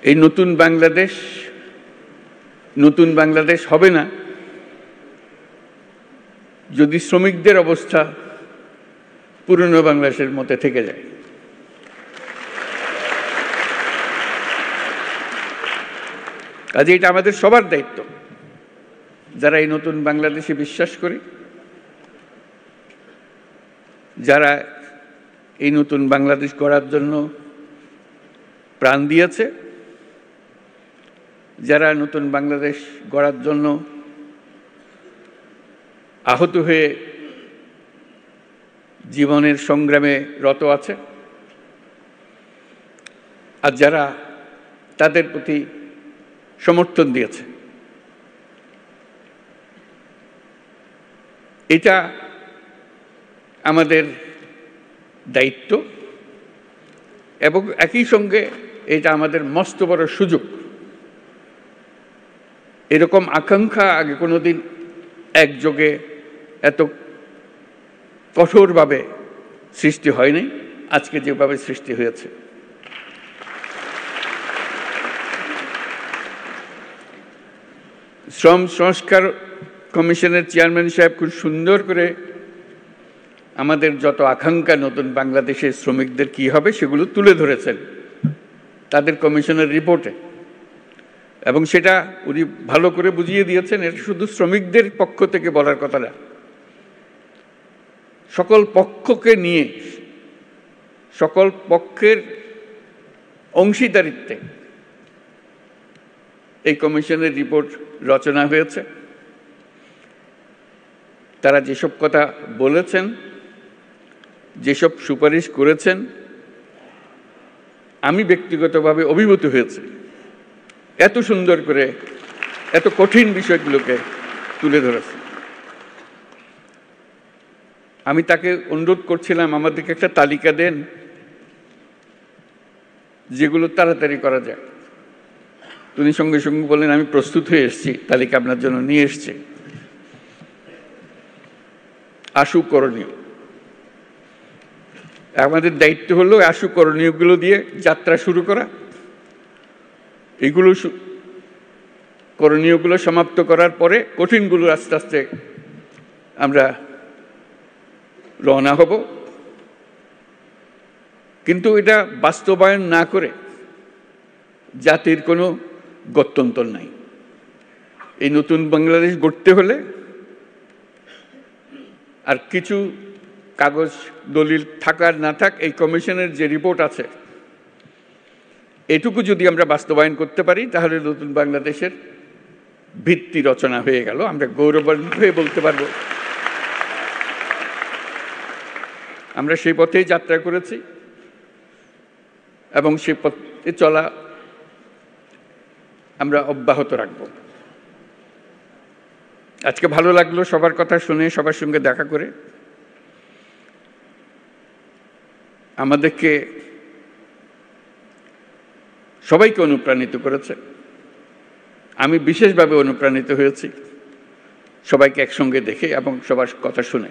এই নতুন বাংলাদেশ হবে না যদি শ্রমিকদের অবস্থা পুরনো বাংলাদেশের মধ্যে থেকে যায়। কাজে এটা আমাদের সবার দায়িত্ব, যারা এই নতুন বাংলাদেশে বিশ্বাস করি, যারা এই নতুন বাংলাদেশ গড়ার জন্য প্রাণ দিয়েছে, যারা নতুন বাংলাদেশ গড়ার জন্য আহত হয়ে জীবনের সংগ্রামে রত আছে, আর যারা তাদের প্রতি সমর্থন দিয়েছে। এটা আমাদের দায়িত্ব এবং একই সঙ্গে এটা আমাদের মস্ত বড় সুযোগ। এরকম আকাঙ্ক্ষা আগে কোনোদিন একযোগে এত কঠোরভাবে সৃষ্টি হয়নি, আজকে যেভাবে সৃষ্টি হয়েছে। শ্রম সংস্কার কমিশনের চেয়ারম্যান সাহেব খুব সুন্দর করে আমাদের যত আকাঙ্ক্ষা নতুন বাংলাদেশের শ্রমিকদের কি হবে সেগুলো তুলে ধরেছেন তাদের কমিশনের রিপোর্টে, এবং সেটা উনি ভালো করে বুঝিয়ে দিয়েছেন। এটা শুধু শ্রমিকদের পক্ষ থেকে বলার কথা না, সকল পক্ষকে নিয়ে, সকল পক্ষের অংশীদারিত্বে এই কমিশনের রিপোর্ট রচনা হয়েছে। তারা যেসব কথা বলেছেন, যেসব সুপারিশ করেছেন, আমি ব্যক্তিগতভাবে অভিভূত হয়েছি। এত সুন্দর করে এত কঠিন বিষয়গুলোকে তুলে ধরেছে। আমি তাকে অনুরোধ করছিলাম আমাদেরকে একটা তালিকা দেন যেগুলো তাড়াতাড়ি করা যায়। তিনি সঙ্গে সঙ্গে বললেন, আমি প্রস্তুত হয়ে এসেছি, তালিকা আপনার জন্য নিয়ে এসেছি। আশু করণীয়, আমাদের দায়িত্ব হলো আশু করণীয়গুলো দিয়ে যাত্রা শুরু করা। এগুলো করণীয়গুলো সমাপ্ত করার পরে কঠিনগুলো আস্তে আস্তে আমরা রওনা হব। কিন্তু এটা বাস্তবায়ন না করে জাতির কোনো গত্যন্তর নাই। এই নতুন বাংলাদেশ গড়তে হলে আর কিছু কাগজ দলিল থাকার না থাক, এই কমিশনের যে রিপোর্ট আছে এটুকু যদি আমরা বাস্তবায়ন করতে পারি তাহলে নতুন বাংলাদেশের ভিত্তি রচনা হয়ে গেল। আমরা গৌরবান্বিত হয়ে বলতে পারব আমরা সেই পথেই যাত্রা করেছি এবং সেই পথে চলা আমরা অব্যাহত রাখব। আজকে ভালো লাগলো সবার কথা শুনে, সবার সঙ্গে দেখা করে। আমাদেরকে সবাইকে অনুপ্রাণিত করেছে। আমি বিশেষভাবে অনুপ্রাণিত হয়েছি সবাইকে একসঙ্গে দেখে এবং সবার কথা শুনে।